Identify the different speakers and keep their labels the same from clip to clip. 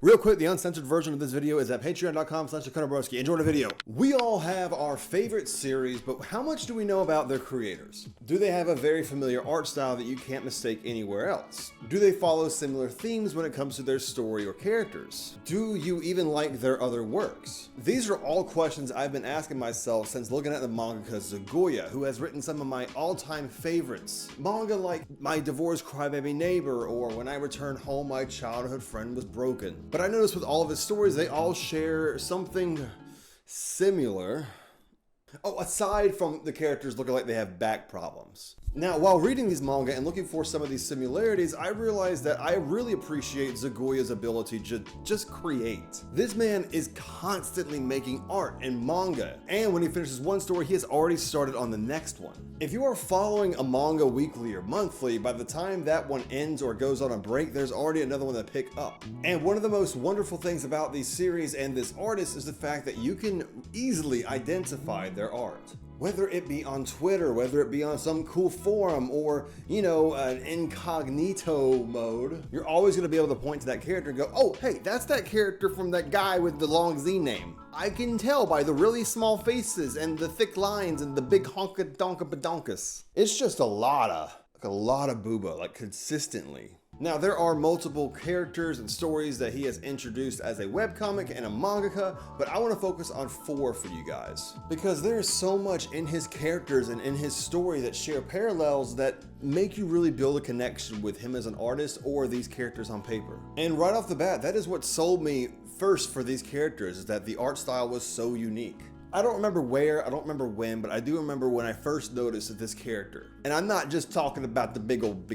Speaker 1: Real quick, the uncensored version of this video is at patreon.com/Broskie. Enjoy the video. We all have our favorite series, but how much do we know about their creators? Do they have a very familiar art style that you can't mistake anywhere else? Do they follow similar themes when it comes to their story or characters? Do you even like their other works? These are all questions I've been asking myself since looking at the mangaka Zyugoya, who has written some of my all-time favorites. Manga like My Divorced Crybaby Neighbor, or When I Returned Home My Childhood Friend Was Broken. But I noticed with all of his stories, they all share something similar. Oh, aside from the characters looking like they have back problems. Now, while reading these manga and looking for some of these similarities, I realized that I really appreciate Zyugoya's ability to just create. This man is constantly making art and manga, and when he finishes one story, he has already started on the next one. If you are following a manga weekly or monthly, by the time that one ends or goes on a break, there's already another one to pick up. And one of the most wonderful things about these series and this artist is the fact that you can easily identify their art. Whether it be on Twitter, whether it be on some cool forum, or, you know, an incognito mode, you're always going to be able to point to that character and go, oh, hey, that's that character from that guy with the long Z name. I can tell by the really small faces and the thick lines and the big honka-donka-badonkus. It's just a lot of booba, like consistently. Now, there are multiple characters and stories that he has introduced as a webcomic and a mangaka, but I want to focus on 4 for you guys. Because there is so much in his characters and in his story that share parallels that make you really build a connection with him as an artist or these characters on paper. And right off the bat, that is what sold me first for these characters, is that the art style was so unique. I don't remember where, I don't remember when, but I do remember when I first noticed this character. And I'm not just talking about the big old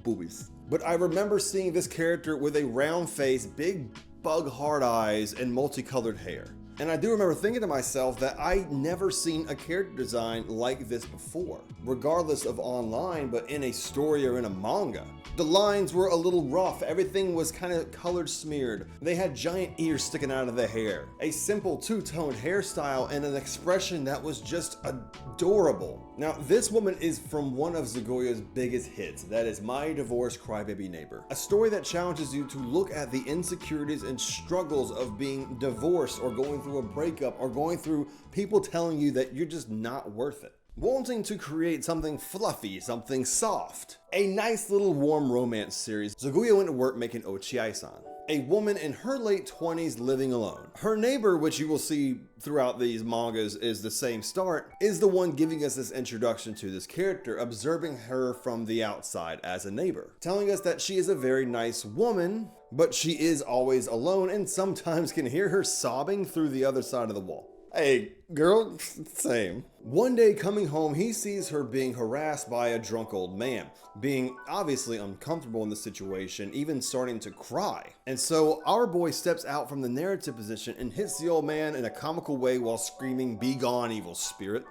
Speaker 1: boobies. But I remember seeing this character with a round face, big bug hard eyes, and multicolored hair. And I do remember thinking to myself that I'd never seen a character design like this before, regardless of online, but in a story or in a manga. The lines were a little rough, everything was kind of colored smeared. They had giant ears sticking out of the hair, a simple two-toned hairstyle, and an expression that was just adorable. Now, this woman is from one of Zyugoya's biggest hits, that is My Divorced Crybaby Neighbor. A story that challenges you to look at the insecurities and struggles of being divorced or going through a breakup or going through people telling you that you're just not worth it. Wanting to create something fluffy, something soft. A nice little warm romance series, Zyugoya went to work making ochiai-san, a woman in her late 20s living alone. Her neighbor, which you will see throughout these mangas is the same start, is the one giving us this introduction to this character, observing her from the outside as a neighbor, telling us that she is a very nice woman, but she is always alone and sometimes can hear her sobbing through the other side of the wall. Hey, girl, same. One day coming home, he sees her being harassed by a drunk old man, being obviously uncomfortable in the situation, even starting to cry. And so our boy steps out from the narrative position and hits the old man in a comical way while screaming, "Be gone, evil spirit."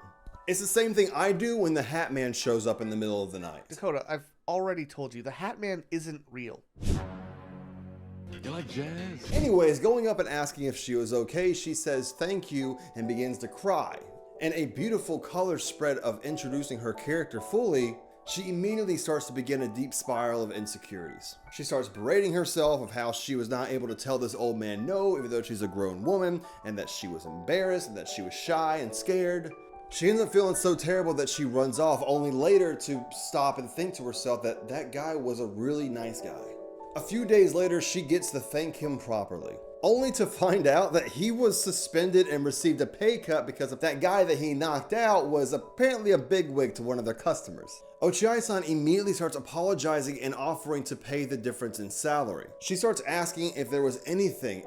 Speaker 1: It's the same thing I do when the Hat Man shows up in the middle of the night.
Speaker 2: Dakota, I've already told you, the Hat Man isn't real.
Speaker 3: You like jazz?
Speaker 1: Anyways, going up and asking if she was okay, she says thank you and begins to cry. And a beautiful color spread of introducing her character fully, she immediately starts to begin a deep spiral of insecurities. She starts berating herself of how she was not able to tell this old man no, even though she's a grown woman, and that she was embarrassed and that she was shy and scared. She ends up feeling so terrible that she runs off, only later to stop and think to herself that that guy was a really nice guy. A few days later, she gets to thank him properly, only to find out that he was suspended and received a pay cut because of that guy that he knocked out was apparently a bigwig to one of their customers. Ochiai-san immediately starts apologizing and offering to pay the difference in salary. She starts asking if there was anything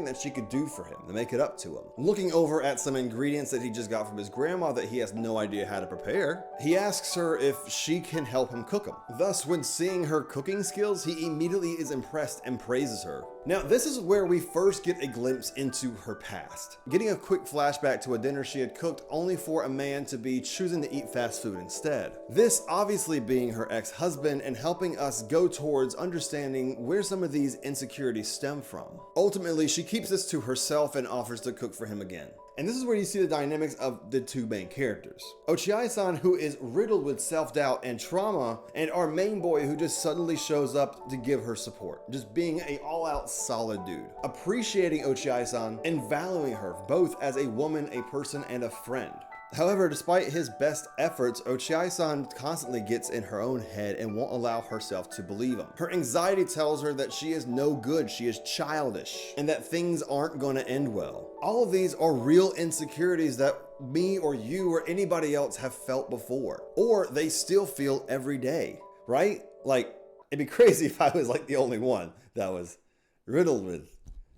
Speaker 1: that she could do for him to make it up to him. Looking over at some ingredients that he just got from his grandma that he has no idea how to prepare, he asks her if she can help him cook them. Thus, when seeing her cooking skills, he immediately is impressed and praises her. Now, this is where we first get a glimpse into her past. Getting a quick flashback to a dinner she had cooked only for a man to be choosing to eat fast food instead. This obviously being her ex-husband and helping us go towards understanding where some of these insecurities stem from. Ultimately, she keeps this to herself and offers to cook for him again. And this is where you see the dynamics of the two main characters. Ochiai-san, who is riddled with self-doubt and trauma, and our main boy who just suddenly shows up to give her support, just being a all-out solid dude. Appreciating Ochiai-san and valuing her both as a woman, a person, and a friend. However, despite his best efforts, Ochiai-san constantly gets in her own head and won't allow herself to believe him. Her anxiety tells her that she is no good, she is childish, and that things aren't going to end well. All of these are real insecurities that me or you or anybody else have felt before, or they still feel every day, right? Like, it'd be crazy if I was like the only one that was riddled with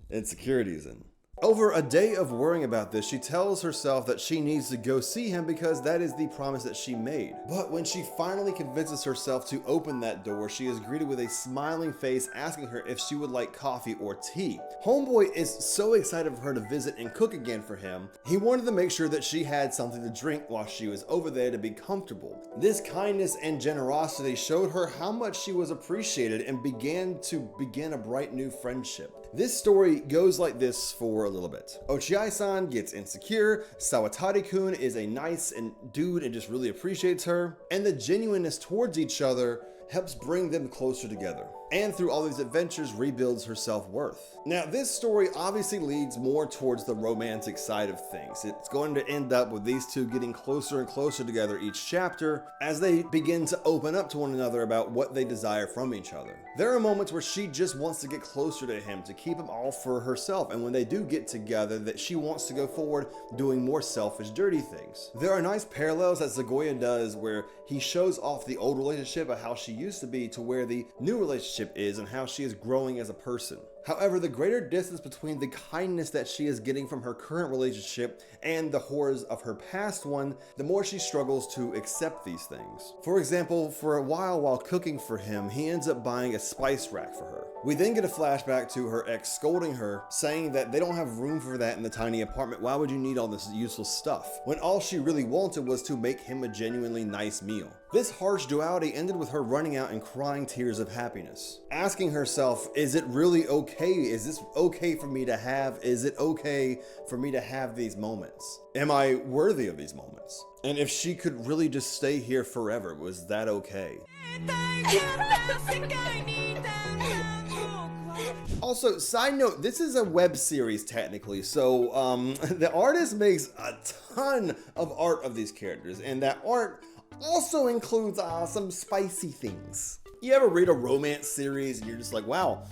Speaker 1: insecurities. And over a day of worrying about this, she tells herself that she needs to go see him because that is the promise that she made. But when she finally convinces herself to open that door, she is greeted with a smiling face asking her if she would like coffee or tea. Homeboy is so excited for her to visit and cook again for him. He wanted to make sure that she had something to drink while she was over there to be comfortable. This kindness and generosity showed her how much she was appreciated and began a bright new friendship. This story goes like this for a little bit. Ochiai-san gets insecure, Sawatari-kun is a nice dude and just really appreciates her, and the genuineness towards each other helps bring them closer together. And through all these adventures, rebuilds her self-worth. Now, this story obviously leads more towards the romantic side of things. It's going to end up with these two getting closer and closer together each chapter as they begin to open up to one another about what they desire from each other. There are moments where she just wants to get closer to him, to keep him all for herself, and when they do get together, that she wants to go forward doing more selfish, dirty things. There are nice parallels that Zyugoya does where he shows off the old relationship of how she used to be to where the new relationship is and how she is growing as a person. However, the greater distance between the kindness that she is getting from her current relationship and the horrors of her past one, the more she struggles to accept these things. For example, for a while cooking for him, he ends up buying a spice rack for her. We then get a flashback to her ex scolding her, saying that they don't have room for that in the tiny apartment. Why would you need all this useless stuff? When all she really wanted was to make him a genuinely nice meal. This harsh duality ended with her running out and crying tears of happiness, asking herself, is it really okay? Is this okay for me to have? Is it okay for me to have these moments? Am I worthy of these moments? And if she could really just stay here forever, was that okay? Also, side note, this is a web series technically, so the artist makes a ton of art of these characters, and that art also includes some spicy things. You ever read a romance series and you're just like, wow,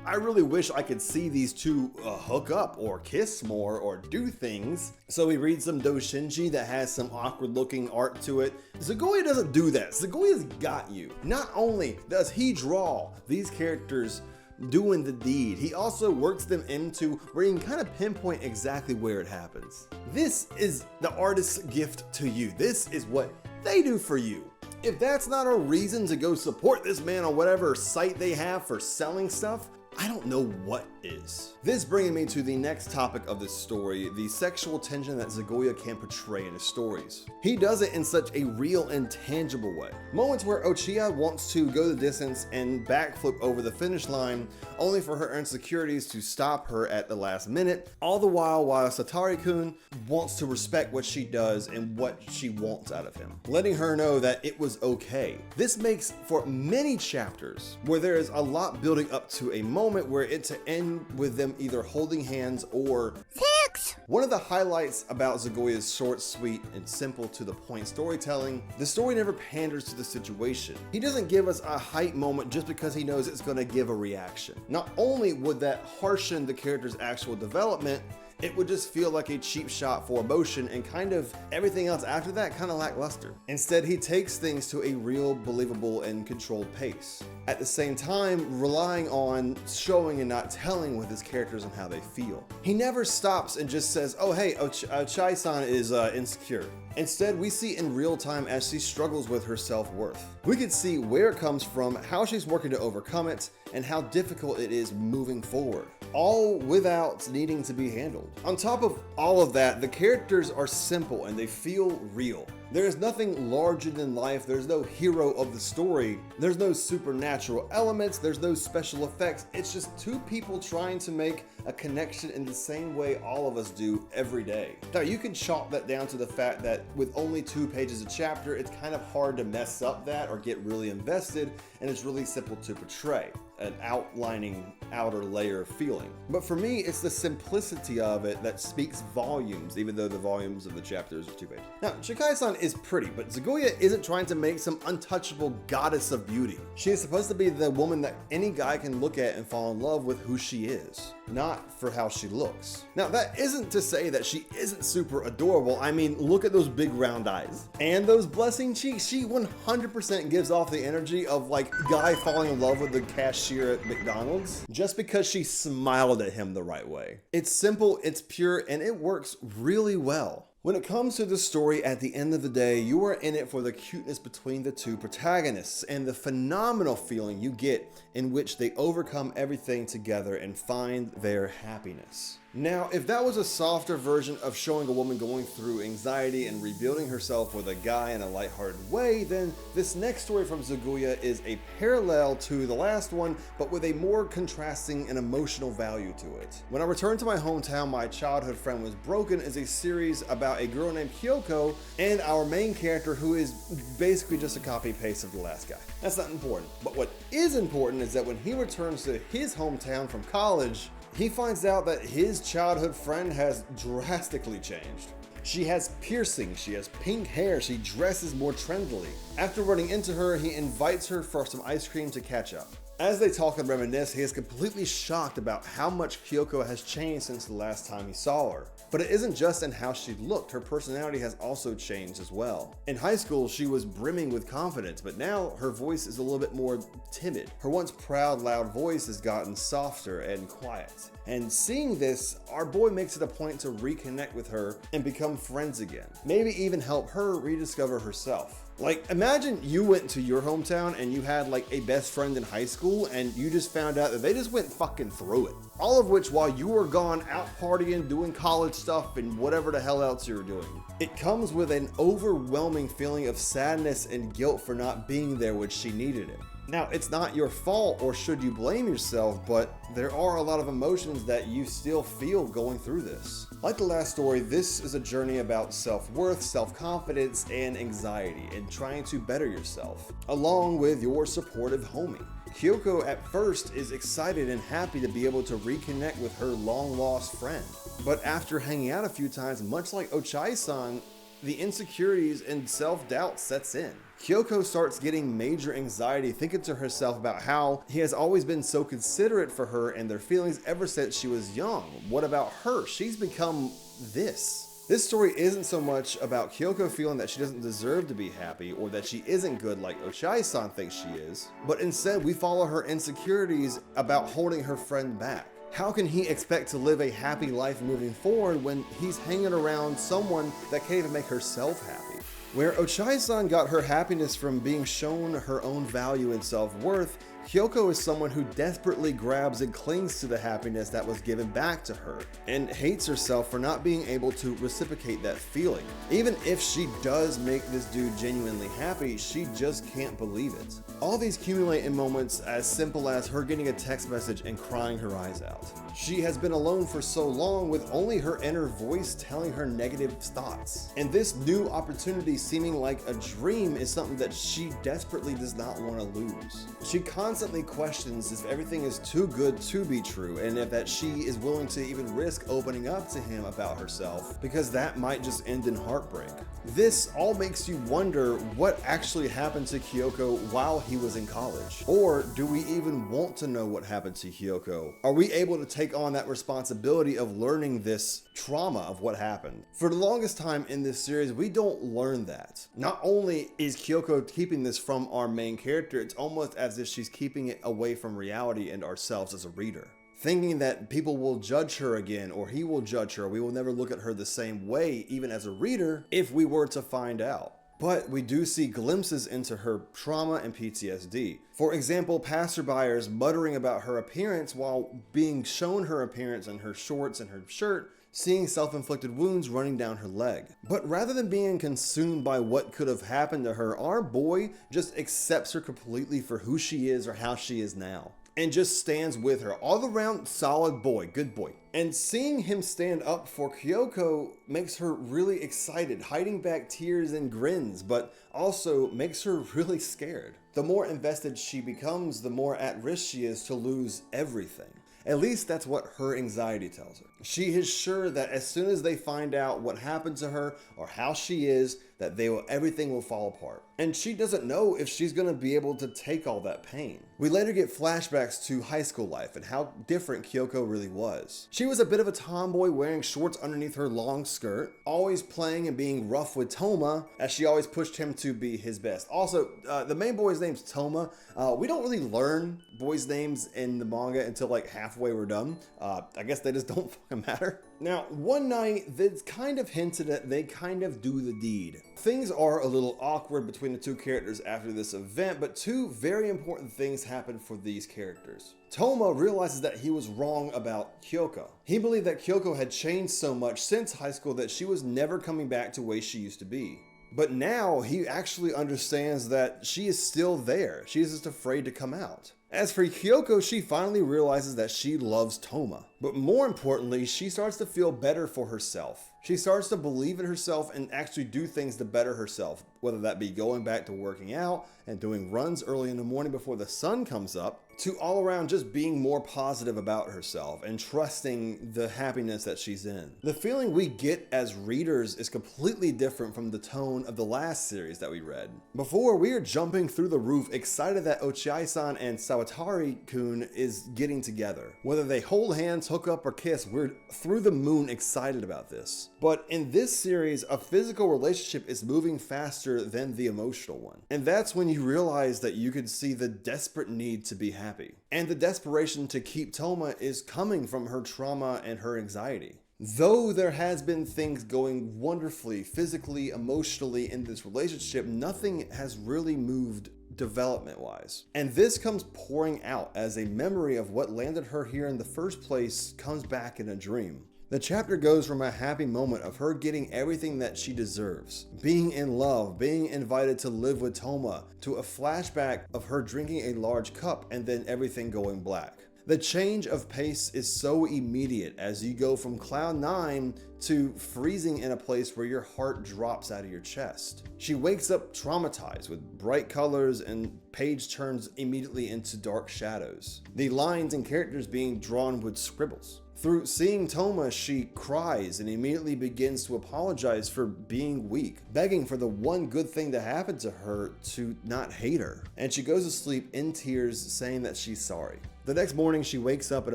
Speaker 1: I really wish I could see these two hook up or kiss more or do things. So we read some doujinshi that has some awkward looking art to it. Zyugoya doesn't do that. Zyugoya's got you. Not only does he draw these characters doing the deed, he also works them into where you can kind of pinpoint exactly where it happens. This is the artist's gift to you. This is what they do for you. If that's not a reason to go support this man on whatever site they have for selling stuff, I don't know what is. This bringing me to the next topic of this story, the sexual tension that Zyugoya can portray in his stories. He does it in such a real and tangible way. Moments where Ochiai wants to go the distance and backflip over the finish line, only for her insecurities to stop her at the last minute, all the while Satari-kun wants to respect what she does and what she wants out of him, letting her know that it was okay. This makes for many chapters where there is a lot building up to a moment where it to end with them either holding hands or sex. One of the highlights about Zyugoya's short, sweet, and simple to the point storytelling, the story never panders to the situation. He doesn't give us a hype moment just because he knows it's going to give a reaction. Not only would that harshen the character's actual development, it would just feel like a cheap shot for emotion and kind of everything else after that kind of lackluster. Instead, he takes things to a real, believable, and controlled pace. At the same time, relying on showing and not telling with his characters and how they feel. He never stops and just says, oh hey, Ochiai-san is insecure. Instead, we see in real time as she struggles with her self-worth. We can see where it comes from, how she's working to overcome it, and how difficult it is moving forward, all without needing to be handled. On top of all of that, the characters are simple and they feel real. There is nothing larger than life, there's no hero of the story, there's no supernatural elements, there's no special effects, it's just two people trying to make a connection in the same way all of us do every day. Now you can chalk that down to the fact that with only 2 pages a chapter, it's kind of hard to mess up that or get really invested, and it's really simple to portray an outlining outer layer of feeling. But for me, it's the simplicity of it that speaks volumes, even though the volumes of the chapters are 2 pages. Now, Shikai-san is pretty, but Zyugoya isn't trying to make some untouchable goddess of beauty. She is supposed to be the woman that any guy can look at and fall in love with who she is, not for how she looks. Now, that isn't to say that she isn't super adorable. I mean, look at those big round eyes and those blessing cheeks. She 100% gives off the energy of like guy falling in love with the cashier at McDonald's just because she smiled at him the right way. It's simple, it's pure, and it works really well. When it comes to the story, at the end of the day, you are in it for the cuteness between the two protagonists and the phenomenal feeling you get in which they overcome everything together and find their happiness. Now, if that was a softer version of showing a woman going through anxiety and rebuilding herself with a guy in a lighthearted way, then this next story from Zyugoya is a parallel to the last one, but with a more contrasting and emotional value to it. When I returned to my hometown, My Childhood Friend Was Broken is a series about a girl named Kyoko and our main character who is basically just a copy-paste of the last guy. That's not important. But what is important is that when he returns to his hometown from college, he finds out that his childhood friend has drastically changed. She has piercings, she has pink hair, she dresses more trendily. After running into her, he invites her for some ice cream to catch up. As they talk and reminisce, he is completely shocked about how much Kyoko has changed since the last time he saw her. But it isn't just in how she looked, her personality has also changed as well. In high school, she was brimming with confidence, but now her voice is a little bit more timid. Her once proud, loud voice has gotten softer and quiet. And seeing this, our boy makes it a point to reconnect with her and become friends again. Maybe even help her rediscover herself. Like, imagine you went to your hometown and you had like a best friend in high school and you just found out that they just went fucking through it. All of which while you were gone out partying, doing college stuff, and whatever the hell else you were doing. It comes with an overwhelming feeling of sadness and guilt for not being there when she needed it. Now, it's not your fault or should you blame yourself, but there are a lot of emotions that you still feel going through this. Like the last story, this is a journey about self-worth, self-confidence, and anxiety, and trying to better yourself, along with your supportive homie. Kyoko at first is excited and happy to be able to reconnect with her long-lost friend. But after hanging out a few times, much like ochiai-san, the insecurities and self-doubt sets in. Kyoko starts getting major anxiety thinking to herself about how he has always been so considerate for her and their feelings ever since she was young. What about her? She's become this. This story isn't so much about Kyoko feeling that she doesn't deserve to be happy or that she isn't good like ochiai-san thinks she is, but instead we follow her insecurities about holding her friend back. How can he expect to live a happy life moving forward when he's hanging around someone that can't even make herself happy? Where ochiai-san got her happiness from being shown her own value and self-worth, Kyoko is someone who desperately grabs and clings to the happiness that was given back to her, and hates herself for not being able to reciprocate that feeling. Even if she does make this dude genuinely happy, she just can't believe it. All these accumulate in moments as simple as her getting a text message and crying her eyes out. She has been alone for so long with only her inner voice telling her negative thoughts. And this new opportunity seeming like a dream is something that she desperately does not want to lose. She constantly questions if everything is too good to be true and if that she is willing to even risk opening up to him about herself because that might just end in heartbreak. This all makes you wonder what actually happened to Kyoko while he was in college. Or do we even want to know what happened to Kyoko? Are we able to take on that responsibility of learning this trauma of what happened? For the longest time in this series, we don't learn that. Not only is Kyoko keeping this from our main character, it's almost as if she's keeping it away from reality and ourselves as a reader. Thinking that people will judge her again, or he will judge her, we will never look at her the same way, even as a reader, if we were to find out. But we do see glimpses into her trauma and PTSD. For example, passerbyers muttering about her appearance while being shown her appearance in her shorts and her shirt seeing self-inflicted wounds running down her leg. But rather than being consumed by what could have happened to her, our boy just accepts her completely for who she is or how she is now, and just stands with her. All around solid boy, good boy. And seeing him stand up for Kyoko makes her really excited, hiding back tears and grins, but also makes her really scared. The more invested she becomes, the more at risk she is to lose everything. At least that's what her anxiety tells her. She is sure that as soon as they find out what happened to her or how she is, that everything will fall apart. And she doesn't know if she's gonna be able to take all that pain. We later get flashbacks to high school life and how different Kyoko really was. She was a bit of a tomboy wearing shorts underneath her long skirt, always playing and being rough with Toma, as she always pushed him to be his best. Also, the main boy's name's Toma. We don't really learn boys' names in the manga until like halfway we're done. I guess they just don't fucking matter. Now, one night, it's kind of hinted at they kind of do the deed. Things are a little awkward between the two characters after this event, but two very important things happen for these characters. Toma realizes that he was wrong about Kyoko. He believed that Kyoko had changed so much since high school that she was never coming back to the way she used to be. But now he actually understands that she is still there. She is just afraid to come out. As for Kyoko, she finally realizes that she loves Toma. But more importantly, she starts to feel better for herself. She starts to believe in herself and actually do things to better herself, whether that be going back to working out and doing runs early in the morning before the sun comes up, to all around just being more positive about herself and trusting the happiness that she's in. The feeling we get as readers is completely different from the tone of the last series that we read. Before, we are jumping through the roof excited that ochiai-san and Sawatari-kun is getting together. Whether they hold hands, hook up, or kiss, we're through the moon excited about this. But in this series, a physical relationship is moving faster than the emotional one. And that's when you realize that you can see the desperate need to be happy. And the desperation to keep Toma is coming from her trauma and her anxiety. Though there has been things going wonderfully, physically, emotionally in this relationship, nothing has really moved development-wise. And this comes pouring out as a memory of what landed her here in the first place comes back in a dream. The chapter goes from a happy moment of her getting everything that she deserves, being in love, being invited to live with Toma, to a flashback of her drinking a large cup and then everything going black. The change of pace is so immediate as you go from cloud 9 to freezing in a place where your heart drops out of your chest. She wakes up traumatized with bright colors and page turns immediately into dark shadows. The lines and characters being drawn with scribbles. Through seeing Toma, she cries and immediately begins to apologize for being weak, begging for the one good thing that happened to her to not hate her. And she goes to sleep in tears, saying that she's sorry. The next morning, she wakes up and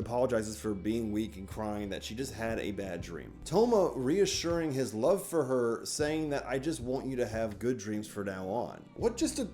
Speaker 1: apologizes for being weak and crying that she just had a bad dream. Toma reassuring his love for her, saying that I just want you to have good dreams from now on. What a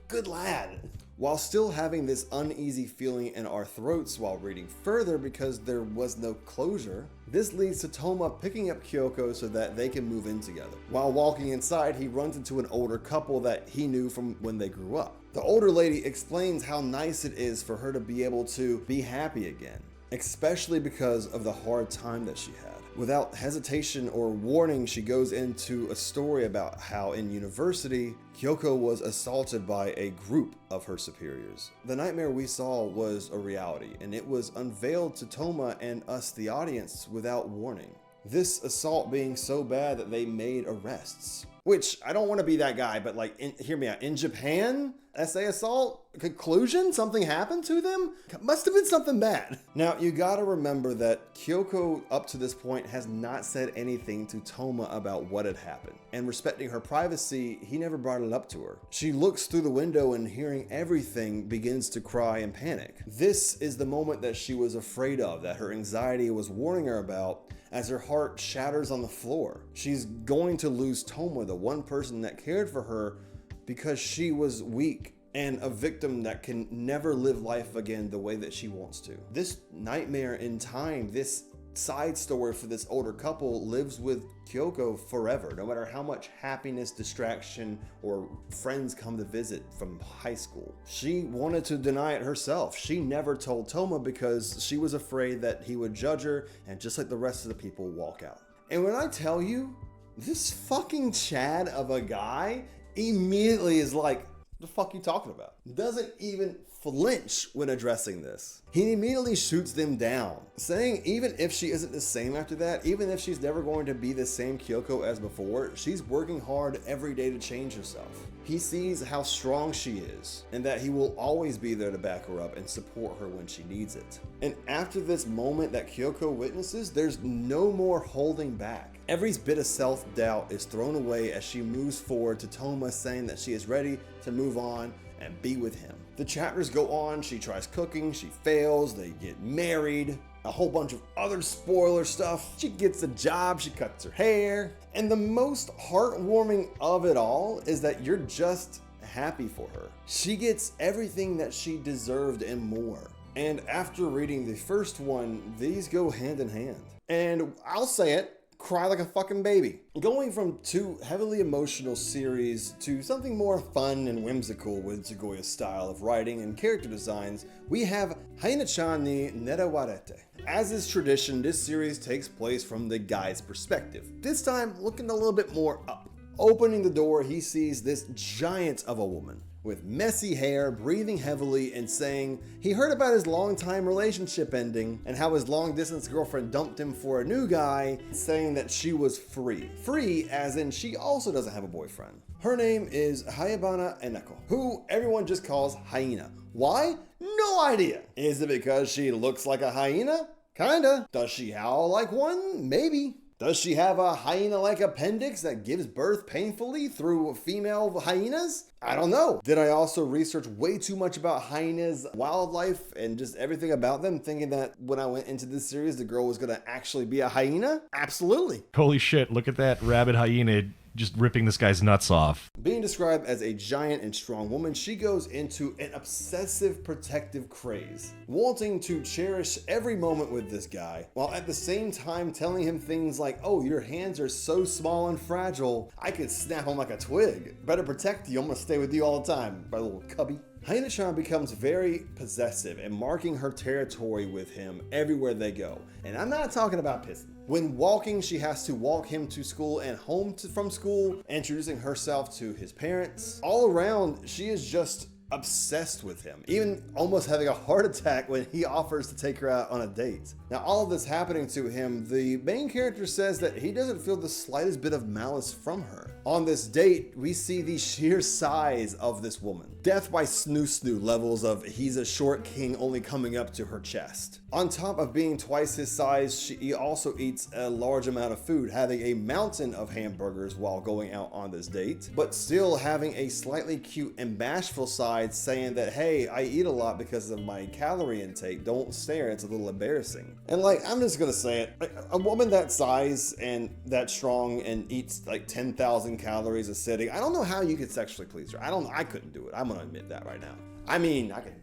Speaker 1: good lad. While still having this uneasy feeling in our throats while reading further because there was no closure, this leads to Toma picking up Kyoko so that they can move in together. While walking inside, he runs into an older couple that he knew from when they grew up. The older lady explains how nice it is for her to be able to be happy again, especially because of the hard time that she had. Without hesitation or warning, she goes into a story about how in university, Kyoko was assaulted by a group of her superiors. The nightmare we saw was a reality, and it was unveiled to Toma and us, the audience, without warning. This assault being so bad that they made arrests. Which, I don't want to be that guy, but like, hear me out. In Japan, essay assault, conclusion, something happened to them? Must have been something bad. Now, you gotta remember that Kyoko, up to this point, has not said anything to Toma about what had happened. And respecting her privacy, he never brought it up to her. She looks through the window and hearing everything, begins to cry and panic. This is the moment that she was afraid of, that her anxiety was warning her about, as her heart shatters on the floor. She's going to lose Toma, the one person that cared for her, because she was weak and a victim that can never live life again the way that she wants to. This nightmare in time, this side story for this older couple lives with Kyoko forever, no matter how much happiness, distraction, or friends come to visit from high school. She wanted to deny it herself. She never told Toma because she was afraid that he would judge her and just like the rest of the people walk out. And when I tell you, this fucking Chad of a guy immediately is like, the fuck you talking about? Doesn't even flinch when addressing this. He immediately shoots them down, saying even if she isn't the same after that, even if she's never going to be the same Kyoko as before, she's working hard every day to change herself. He sees how strong she is and that he will always be there to back her up and support her when she needs it. And after this moment that Kyoko witnesses, there's no more holding back. Every bit of self-doubt is thrown away as she moves forward to Toma, saying that she is ready to move on and be with him. The chapters go on, she tries cooking, she fails, they get married, a whole bunch of other spoiler stuff. She gets a job, she cuts her hair. And the most heartwarming of it all is that you're just happy for her. She gets everything that she deserved and more. And after reading the first one, these go hand in hand. And I'll say it, cry like a fucking baby. Going from two heavily emotional series to something more fun and whimsical with Zyugoya's style of writing and character designs, we have Hyena-chan ni Nerawarete. As is tradition, this series takes place from the guy's perspective, this time looking a little bit more up. Opening the door, he sees this giant of a woman with messy hair, breathing heavily, and saying he heard about his long-time relationship ending and how his long-distance girlfriend dumped him for a new guy, saying that she was free. Free as in she also doesn't have a boyfriend. Her name is Hyena Eneko, who everyone just calls Hyena. Why? No idea. Is it because she looks like a hyena? Kinda. Does she howl like one? Maybe. Does she have a hyena-like appendix that gives birth painfully through female hyenas? I don't know. Did I also research way too much about hyenas, wildlife, and just everything about them, thinking that when I went into this series, the girl was gonna actually be a hyena? Absolutely.
Speaker 4: Holy shit, look at that rabid hyena just ripping this guy's nuts off.
Speaker 1: Being described as a giant and strong woman, she goes into an obsessive protective craze, wanting to cherish every moment with this guy, while at the same time telling him things like, oh, your hands are so small and fragile, I could snap them like a twig. Better protect you, I'm gonna stay with you all the time, my little cubby. Hyena-chan becomes very possessive and marking her territory with him everywhere they go. And I'm not talking about pissing. When walking, she has to walk him to school and home from school, introducing herself to his parents. All around, she is just obsessed with him, even almost having a heart attack when he offers to take her out on a date. Now, all of this happening to him, the main character says that he doesn't feel the slightest bit of malice from her. On this date, we see the sheer size of this woman. Death by snoo levels of he's a short king only coming up to her chest. On top of being twice his size, she also eats a large amount of food, having a mountain of hamburgers while going out on this date, but still having a slightly cute and bashful side saying that, hey, I eat a lot because of my calorie intake. Don't stare, it's a little embarrassing. And like, I'm just gonna say it, like, a woman that size and that strong and eats like 10,000 calories a sitting, I don't know how you could sexually please her. I couldn't do it. I'm gonna admit that right now. I mean, I could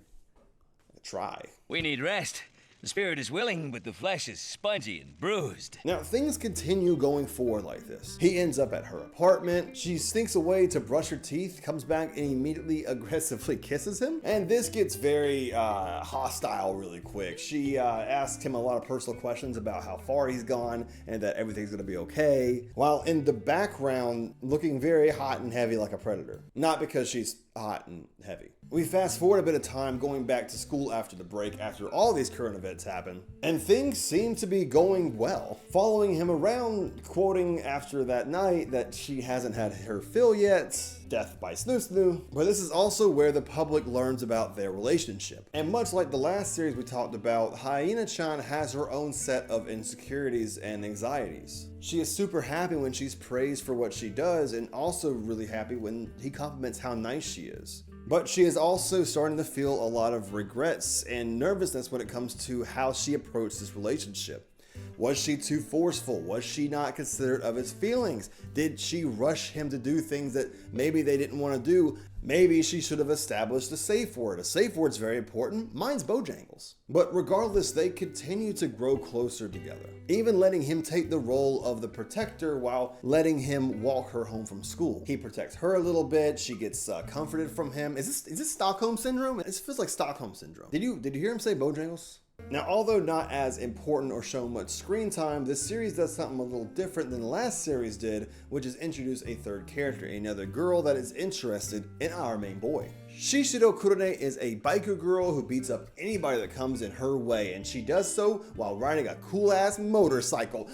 Speaker 1: try.
Speaker 5: We need rest. The spirit is willing, but the flesh is spongy and bruised.
Speaker 1: Now, things continue going forward like this. He ends up at her apartment. She sneaks away to brush her teeth, comes back and immediately aggressively kisses him. And this gets very hostile really quick. She asks him a lot of personal questions about how far he's gone and that everything's gonna be okay, while in the background looking very hot and heavy like a predator. Not because she's hot and heavy. We fast forward a bit of time going back to school after the break after all these current events happen, and things seem to be going well. Following him around, quoting after that night that she hasn't had her fill yet, death by snoo. But this is also where the public learns about their relationship. And much like the last series we talked about, Haiena-chan has her own set of insecurities and anxieties. She is super happy when she's praised for what she does, and also really happy when he compliments how nice she is. But she is also starting to feel a lot of regrets and nervousness when it comes to how she approached this relationship. Was she too forceful? Was she not considerate of his feelings? Did she rush him to do things that maybe they didn't want to do? Maybe she should have established a safe word. A safe word's very important. Mine's Bojangles. But regardless, they continue to grow closer together, even letting him take the role of the protector while letting him walk her home from school. He protects her a little bit. She gets comforted from him. Is this Stockholm Syndrome? It feels like Stockholm Syndrome. Did you hear him say Bojangles? Now, although not as important or shown much screen time, this series does something a little different than the last series did, which is introduce a third character, another girl that is interested in our main boy. Shishido Kurone is a biker girl who beats up anybody that comes in her way, and she does so while riding a cool-ass motorcycle.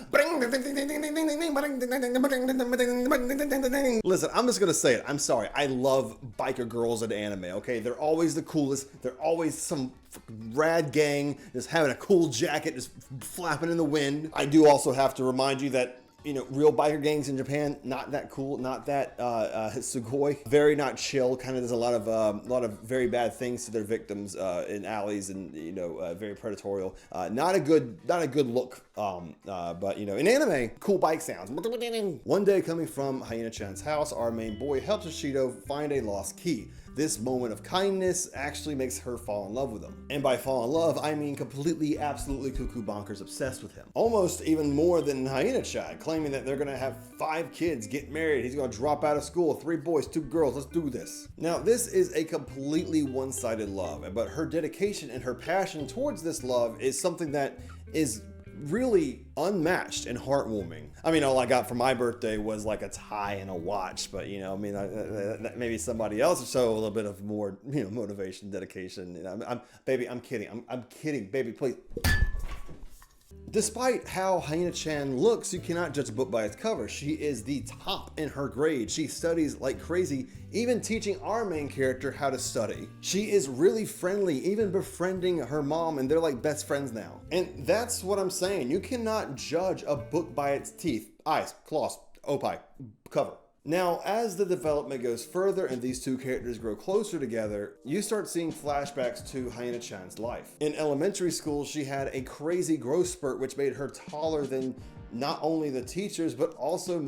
Speaker 1: Listen, I'm just gonna say it. I'm sorry. I love biker girls in anime, okay? They're always the coolest. They're always some rad gang just having a cool jacket just flapping in the wind. I do also have to remind you that, you know, real biker gangs in Japan, not that cool, not that sugoi, very not chill, kind of does a lot of very bad things to their victims in alleys, and, you know, very predatory. Not a good look, but, you know, in anime, cool bike sounds. One day, coming from Hyena-chan's house, our main boy helps Shishido find a lost key. This moment of kindness actually makes her fall in love with him. And by fall in love, I mean completely, absolutely cuckoo bonkers obsessed with him. Almost even more than Hyena-chan, claiming that they're gonna have 5 kids, get married, he's gonna drop out of school, 3 boys, 2 girls, let's do this. Now, this is a completely one-sided love, but her dedication and her passion towards this love is something that is really unmatched and heartwarming. I mean, all I got for my birthday was like a tie and a watch, but, you know, I mean, maybe somebody else will show a little bit of more, you know, motivation, dedication. You know, I'm kidding. I'm kidding, baby, please. Despite how Hyena-chan looks, you cannot judge a book by its cover. She is the top in her grade. She studies like crazy, even teaching our main character how to study. She is really friendly, even befriending her mom, and they're like best friends now. And that's what I'm saying. You cannot judge a book by its teeth, eyes, claws, opai, cover. Now, as the development goes further and these two characters grow closer together, you start seeing flashbacks to Hyena-chan's life. In elementary school, she had a crazy growth spurt which made her taller than not only the teachers, but also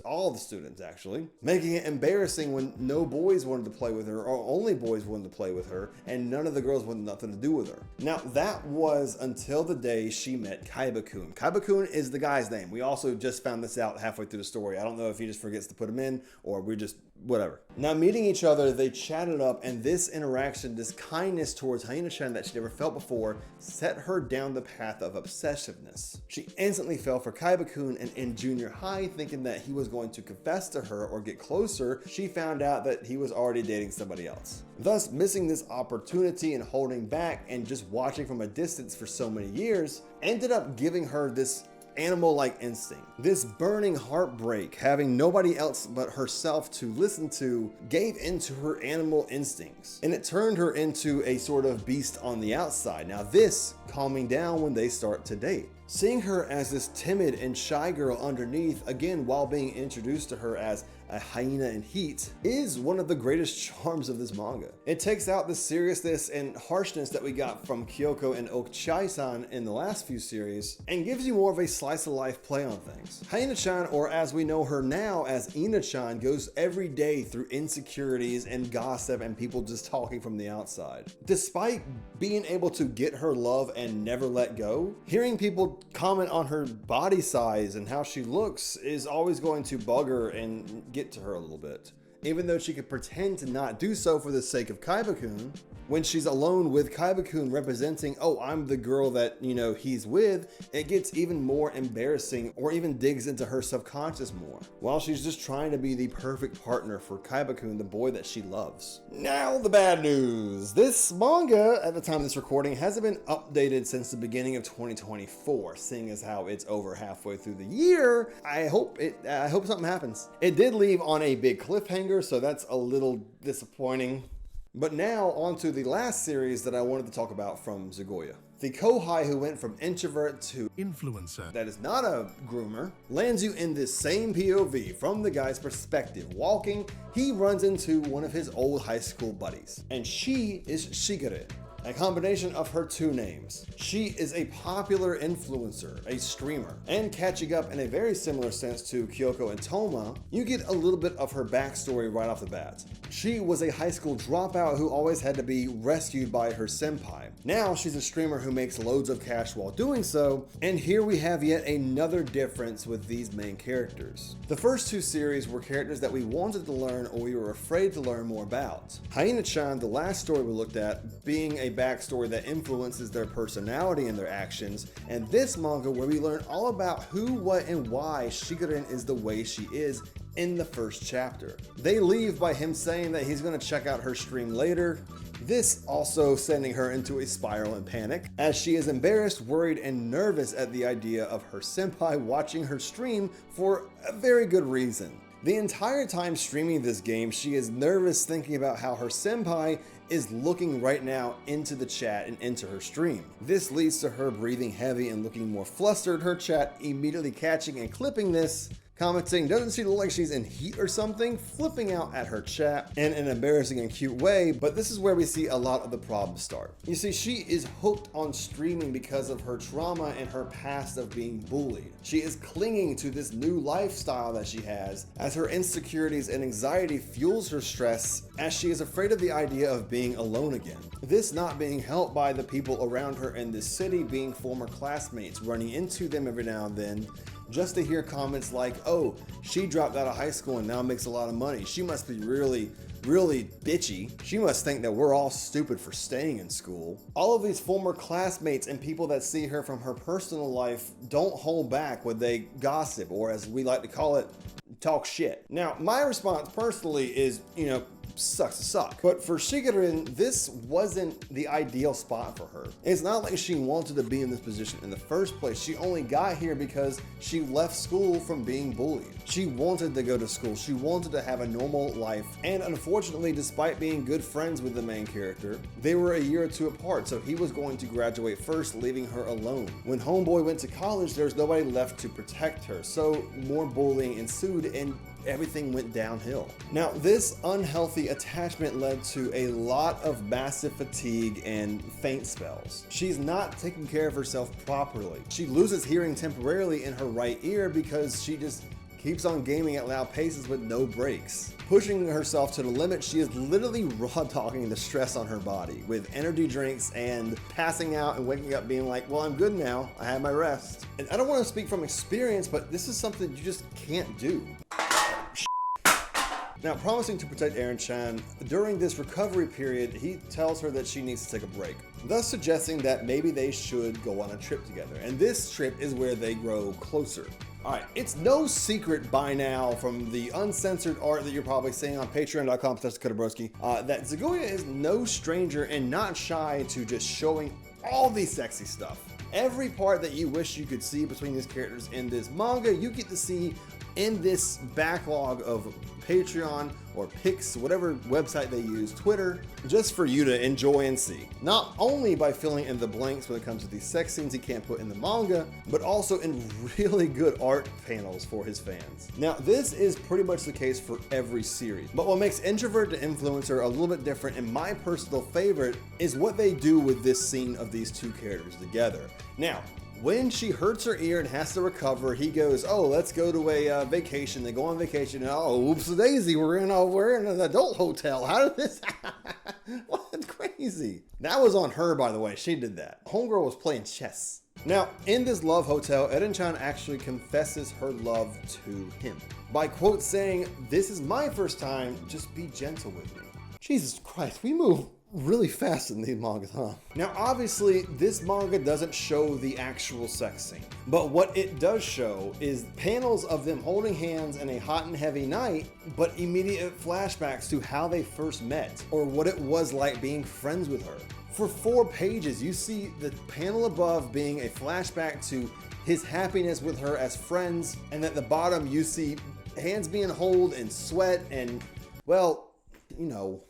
Speaker 1: all the students, actually, making it embarrassing when no boys wanted to play with her, or only boys wanted to play with her, and none of the girls wanted nothing to do with her. Now, that was until the day she met Kaiba-kun. Kaiba-kun is the guy's name. We also just found this out halfway through the story. I don't know if he just forgets to put him in, or we just whatever. Now, meeting each other, they chatted up, and this interaction, this kindness towards Hyena-chan that she never felt before, set her down the path of obsessiveness. She instantly fell for Kaiba-kun, and in junior high, thinking that he was going to confess to her or get closer, she found out that he was already dating somebody else. Thus, missing this opportunity and holding back and just watching from a distance for so many years, ended up giving her this animal-like instinct. This burning heartbreak, having nobody else but herself to listen to, gave into her animal instincts, and it turned her into a sort of beast on the outside. Now, this calming down when they start to date. Seeing her as this timid and shy girl underneath, again while being introduced to her as a hyena in heat, is one of the greatest charms of this manga. It takes out the seriousness and harshness that we got from Kyoko and ochiai-san in the last few series, and gives you more of a slice of life play on things. Hyena-chan, or as we know her now as Ina-chan, goes every day through insecurities and gossip and people just talking from the outside. Despite being able to get her love and never let go, hearing people comment on her body size and how she looks is always going to bug her and get to her a little bit. Even though she could pretend to not do so for the sake of Kaiba-kun, when she's alone with Kaiba-kun representing, oh, I'm the girl that, you know, he's with, it gets even more embarrassing, or even digs into her subconscious more, while she's just trying to be the perfect partner for Kaiba-kun, the boy that she loves. Now, the bad news. This manga, at the time of this recording, hasn't been updated since the beginning of 2024, seeing as how it's over halfway through the year. I hope something happens. It did leave on a big cliffhanger, so that's a little disappointing. But now, on to the last series that I wanted to talk about from Zyugoya. The Kohai who went from introvert to
Speaker 6: influencer, that
Speaker 1: is not a groomer, lands you in this same POV from the guy's perspective. Walking, he runs into one of his old high school buddies, and she is Shigure. a combination of her two names. She is a popular influencer, a streamer, and catching up in a very similar sense to Kyoko and Toma, you get a little bit of her backstory right off the bat. She was a high school dropout who always had to be rescued by her senpai. Now she's a streamer who makes loads of cash while doing so, and here we have yet another difference with these main characters. The first two series were characters that we wanted to learn or we were afraid to learn more about. Hyena-chan, the last story we looked at, being a backstory that influences their personality and their actions, and this manga where we learn all about who, what, and why Shigerin is the way she is in the first chapter. They leave by him saying that he's going to check out her stream later, this also sending her into a spiral and panic, as she is embarrassed, worried, and nervous at the idea of her senpai watching her stream for a very good reason. The entire time streaming this game, she is nervous thinking about how her senpai is looking right now into the chat and into her stream. This leads to her breathing heavy and looking more flustered, her chat immediately catching and clipping this, commenting, doesn't she look like she's in heat or something, flipping out at her chat in an embarrassing and cute way, but this is where we see a lot of the problems start. You see, she is hooked on streaming because of her trauma and her past of being bullied. She is clinging to this new lifestyle that she has as her insecurities and anxiety fuels her stress as she is afraid of the idea of being alone again. This not being helped by the people around her in this city being former classmates, running into them every now and then, just to hear comments like, oh, she dropped out of high school and now makes a lot of money. She must be really bitchy. She must think that we're all stupid for staying in school. All of these former classmates and people that see her from her personal life don't hold back when they gossip, or as we like to call it, talk shit. Now, my response personally is, sucks to suck. But for Shigerin, this wasn't the ideal spot for her. It's not like she wanted to be in this position in the first place. She only got here because she left school from being bullied. She wanted to go to school. She wanted to have a normal life. And unfortunately, despite being good friends with the main character, they were a year or two apart, so he was going to graduate first, leaving her alone. When homeboy went to college, there was nobody left to protect her, so more bullying ensued and everything went downhill. Now, this unhealthy attachment led to a lot of massive fatigue and faint spells. She's not taking care of herself properly. She loses hearing temporarily in her right ear because she just keeps on gaming at loud paces with no breaks. Pushing herself to the limit, she is literally raw dogging the stress on her body with energy drinks and passing out and waking up being like, well, I'm good now, I had my rest. And I don't want to speak from experience, but this is something you just can't do. Now, promising to protect Aaron-chan, during this recovery period, he tells her that she needs to take a break, thus suggesting that maybe they should go on a trip together. And this trip is where they grow closer. Alright, it's no secret by now from the uncensored art that you're probably seeing on patreon.com/Dakota Broskie, that Zyugoya is no stranger and not shy to just showing all the sexy stuff. Every part that you wish you could see between these characters in this manga, you get to see in this backlog of Patreon or Pix, whatever website they use, Twitter, just for you to enjoy and see. Not only by filling in the blanks when it comes to these sex scenes he can't put in the manga, but also in really good art panels for his fans. Now, this is pretty much the case for every series, but what makes Introvert to Influencer a little bit different, and my personal favorite, is what they do with this scene of these two characters together. Now, when she hurts her ear and has to recover, he goes, oh, let's go to a vacation. They go on vacation, and oh, oops daisy, we're in an adult hotel. How did this What? Crazy. That was on her, by the way. She did that. Homegirl was playing chess. Now, in this love hotel, Eren-chan actually confesses her love to him by quote saying, this is my first time, just be gentle with me. Jesus Christ, we move really fast in these mangas, huh? Now, obviously, this manga doesn't show the actual sex scene, but what it does show is panels of them holding hands in a hot and heavy night, but immediate flashbacks to how they first met, or what it was like being friends with her. For 4 pages, you see the panel above being a flashback to his happiness with her as friends, and at the bottom, you see hands being held and sweat and, well, you know.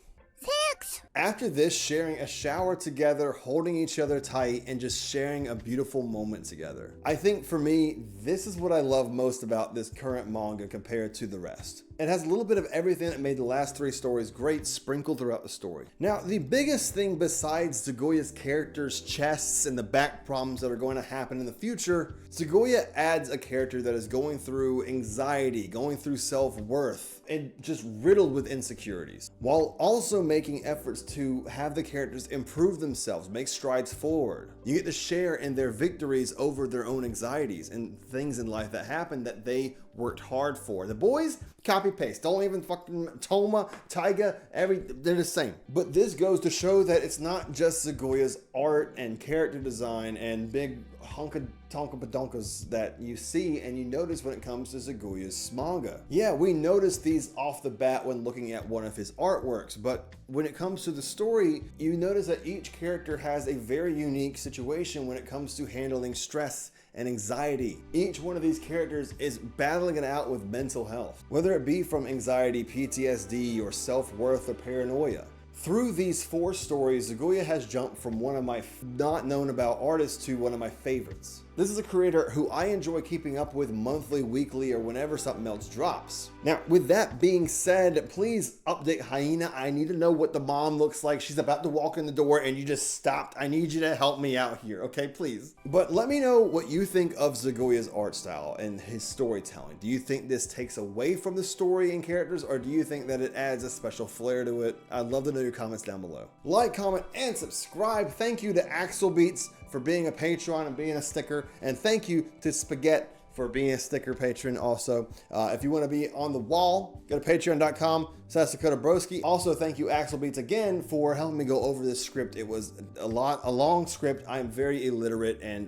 Speaker 1: After this, sharing a shower together, holding each other tight, and just sharing a beautiful moment together. I think for me, this is what I love most about this current manga compared to the rest. It has a little bit of everything that made the last 3 stories great sprinkled throughout the story. Now, the biggest thing besides Zyugoya's characters' chests and the back problems that are going to happen in the future, Zyugoya adds a character that is going through anxiety, going through self-worth, and just riddled with insecurities, while also making efforts to have the characters improve themselves, make strides forward. You get to share in their victories over their own anxieties and things in life that happen that they worked hard for. The boys, copy paste. Don't even fucking Toma, Taiga, they're the same. But this goes to show that it's not just Zyugoya's art and character design and big honka tonka badonkas that you see and you notice when it comes to Zyugoya's manga. Yeah, we notice these off the bat when looking at one of his artworks, but when it comes to the story, you notice that each character has a very unique situation when it comes to handling stress and anxiety. Each one of these characters is battling it out with mental health, whether it be from anxiety, PTSD, or self-worth or paranoia. Through these 4 stories, Zyugoya has jumped from one of my not known about artists to one of my favorites. This is a creator who I enjoy keeping up with monthly, weekly, or whenever something else drops. Now, with that being said, please update Hyena. I need to know what the mom looks like. She's about to walk in the door and you just stopped. I need you to help me out here, okay, please. But let me know what you think of Zyugoya's art style and his storytelling. Do you think this takes away from the story and characters, or do you think that it adds a special flair to it? I'd love to know your comments down below. Like, comment, and subscribe. Thank you to Axel Beats for being a patron and being a sticker, and thank you to Spaghetti for being a sticker patron also. If you want to be on the wall, go to patreon.com/Dakota Broskie. Also, thank you Axel Beats again for helping me go over this script. It was a long script. I'm very illiterate and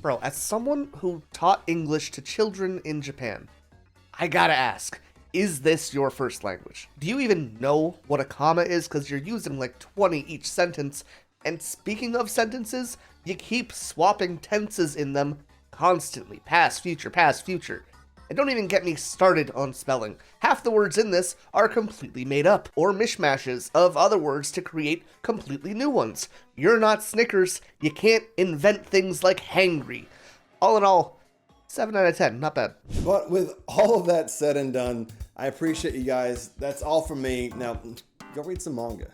Speaker 2: Bro, as someone who taught English to children in Japan, I gotta ask, is this your first language? Do you even know what a comma is? Because you're using like 20 each sentence. And speaking of sentences, you keep swapping tenses in them constantly. Past, future, past, future. And don't even get me started on spelling. Half the words in this are completely made up, or mishmashes of other words to create completely new ones. You're not Snickers. You can't invent things like hangry. All in all, 7 out of 10, not bad.
Speaker 1: But with all of that said and done, I appreciate you guys. That's all from me. Now, go read some manga.